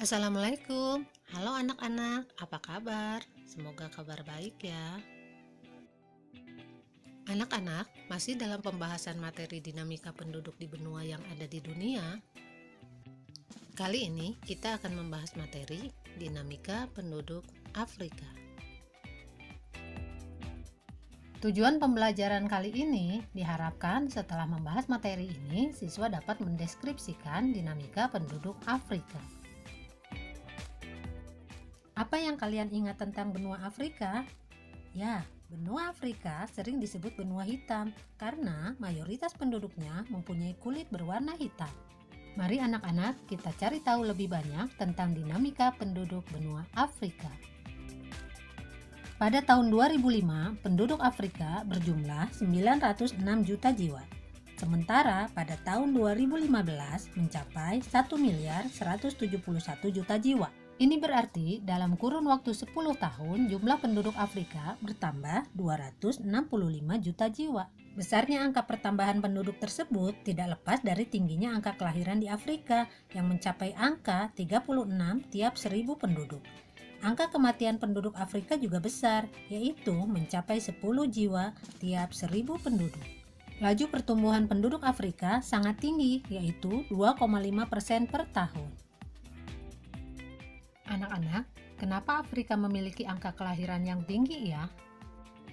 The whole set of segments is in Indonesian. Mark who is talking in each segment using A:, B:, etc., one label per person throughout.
A: Assalamualaikum. Halo anak-anak, apa kabar? Semoga kabar baik ya. Anak-anak, masih dalam pembahasan materi dinamika penduduk di benua yang ada di dunia. Kali ini kita akan membahas materi dinamika penduduk Afrika. Tujuan pembelajaran kali ini diharapkan setelah membahas materi ini, siswa dapat mendeskripsikan dinamika penduduk Afrika. Apa yang kalian ingat tentang benua Afrika? Ya, benua Afrika sering disebut benua hitam karena mayoritas penduduknya mempunyai kulit berwarna hitam. Mari anak-anak kita cari tahu lebih banyak tentang dinamika penduduk benua Afrika. Pada tahun 2005, penduduk Afrika berjumlah 906 juta jiwa. Sementara pada tahun 2015 mencapai 1.171 juta jiwa. Ini berarti dalam kurun waktu 10 tahun jumlah penduduk Afrika bertambah 265 juta jiwa. Besarnya angka pertambahan penduduk tersebut tidak lepas dari tingginya angka kelahiran di Afrika yang mencapai angka 36 tiap 1000 penduduk. Angka kematian penduduk Afrika juga besar, yaitu mencapai 10 jiwa tiap 1000 penduduk. Laju pertumbuhan penduduk Afrika sangat tinggi, yaitu 2,5% per tahun. Anak-anak, kenapa Afrika memiliki angka kelahiran yang tinggi ya?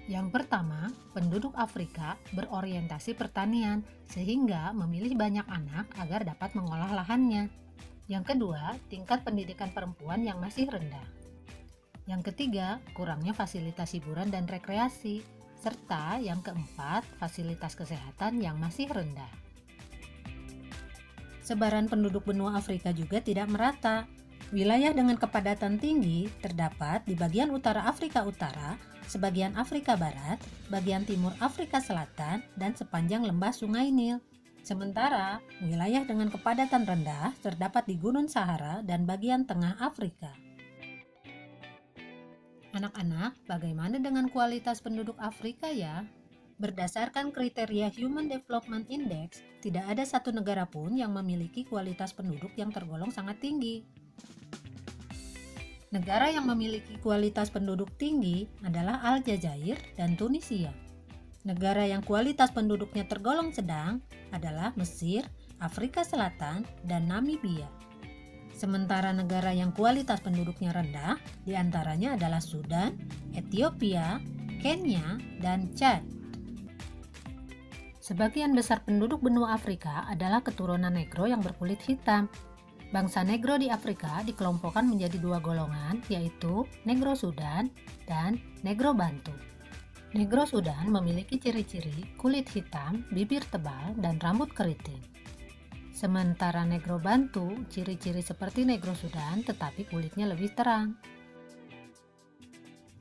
A: Yang pertama, penduduk Afrika berorientasi pertanian sehingga memilih banyak anak agar dapat mengolah lahannya. Yang kedua, tingkat pendidikan perempuan yang masih rendah. Yang ketiga, kurangnya fasilitas hiburan dan rekreasi. Serta yang keempat, fasilitas kesehatan yang masih rendah. Sebaran penduduk benua Afrika juga tidak merata. Wilayah dengan kepadatan tinggi terdapat di bagian utara Afrika Utara, sebagian Afrika Barat, bagian timur Afrika Selatan, dan sepanjang lembah Sungai Nil. Sementara, wilayah dengan kepadatan rendah terdapat di Gunung Sahara dan bagian tengah Afrika. Anak-anak, bagaimana dengan kualitas penduduk Afrika ya? Berdasarkan kriteria Human Development Index, tidak ada satu negara pun yang memiliki kualitas penduduk yang tergolong sangat tinggi. Negara yang memiliki kualitas penduduk tinggi adalah Aljazair dan Tunisia. Negara yang kualitas penduduknya tergolong sedang adalah Mesir, Afrika Selatan, dan Namibia. Sementara negara yang kualitas penduduknya rendah diantaranya adalah Sudan, Ethiopia, Kenya, dan Chad. Sebagian besar penduduk benua Afrika adalah keturunan Negro yang berkulit hitam. Bangsa Negro di Afrika dikelompokkan menjadi dua golongan, yaitu Negro Sudan dan Negro Bantu. Negro Sudan memiliki ciri-ciri kulit hitam, bibir tebal, dan rambut keriting. Sementara Negro Bantu ciri-ciri seperti Negro Sudan tetapi kulitnya lebih terang.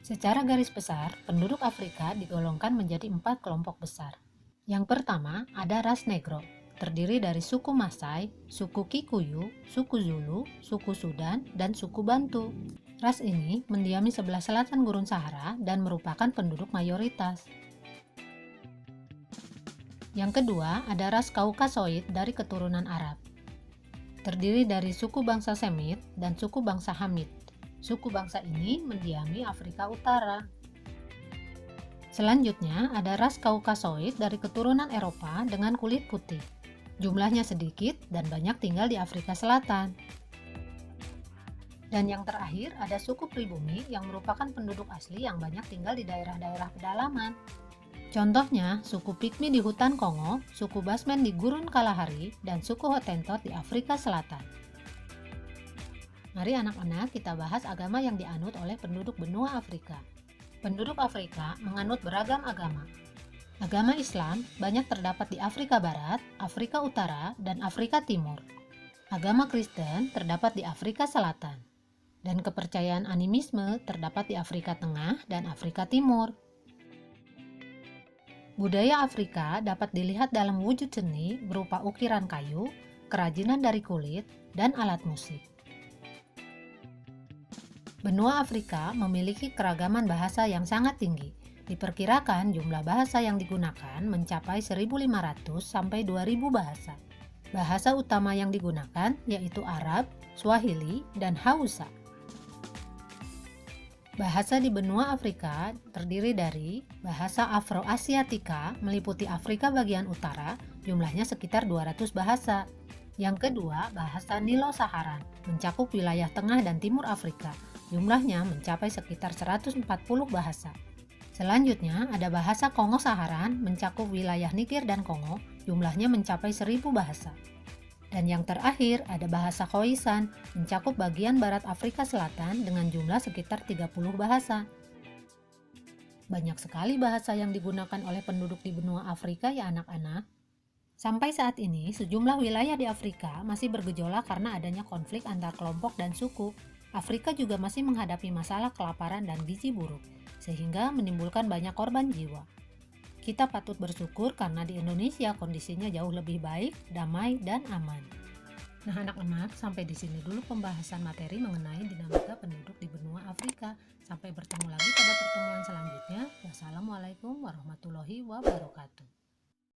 A: Secara garis besar, penduduk Afrika digolongkan menjadi 4 kelompok besar. Yang pertama ada ras Negro, terdiri dari suku Masai, suku Kikuyu, suku Zulu, suku Sudan, dan suku Bantu. Ras ini mendiami sebelah selatan Gurun Sahara dan merupakan penduduk mayoritas. Yang kedua ada ras Kaukasoid dari keturunan Arab, terdiri dari suku bangsa Semit dan suku bangsa Hamid. Suku bangsa ini mendiami Afrika Utara. Selanjutnya ada ras Kaukasoid dari keturunan Eropa dengan kulit putih. Jumlahnya sedikit dan banyak tinggal di Afrika Selatan. Dan yang terakhir ada suku pribumi yang merupakan penduduk asli yang banyak tinggal di daerah-daerah pedalaman. Contohnya suku Pygmy di hutan Kongo, suku Basmen di Gurun Kalahari, dan suku Hottentot di Afrika Selatan. Mari anak-anak kita bahas agama yang dianut oleh penduduk benua Afrika. Penduduk Afrika menganut beragam agama. Agama Islam banyak terdapat di Afrika Barat, Afrika Utara, dan Afrika Timur. Agama Kristen terdapat di Afrika Selatan. Dan kepercayaan animisme terdapat di Afrika Tengah dan Afrika Timur. Budaya Afrika dapat dilihat dalam wujud seni berupa ukiran kayu, kerajinan dari kulit, dan alat musik. Benua Afrika memiliki keragaman bahasa yang sangat tinggi. Diperkirakan jumlah bahasa yang digunakan mencapai 1.500 sampai 2.000 bahasa. Bahasa utama yang digunakan yaitu Arab, Swahili, dan Hausa. Bahasa di benua Afrika terdiri dari bahasa Afroasiatika meliputi Afrika bagian utara, jumlahnya sekitar 200 bahasa. Yang kedua, bahasa Nilo-Saharan, mencakup wilayah tengah dan timur Afrika, jumlahnya mencapai sekitar 140 bahasa. Selanjutnya, ada bahasa Kongo-Saharan, mencakup wilayah Niger dan Kongo, jumlahnya mencapai 1000 bahasa. Dan yang terakhir ada bahasa Khoisan, mencakup bagian barat Afrika Selatan dengan jumlah sekitar 30 bahasa. Banyak sekali bahasa yang digunakan oleh penduduk di benua Afrika ya anak-anak. Sampai saat ini, sejumlah wilayah di Afrika masih bergejolak karena adanya konflik antar kelompok dan suku. Afrika juga masih menghadapi masalah kelaparan dan gizi buruk, sehingga menimbulkan banyak korban jiwa. Kita patut bersyukur karena di Indonesia kondisinya jauh lebih baik, damai, dan aman. Nah anak-anak, sampai di sini dulu pembahasan materi mengenai dinamika penduduk di benua Afrika. Sampai bertemu lagi pada pertemuan selanjutnya. Wassalamualaikum warahmatullahi wabarakatuh.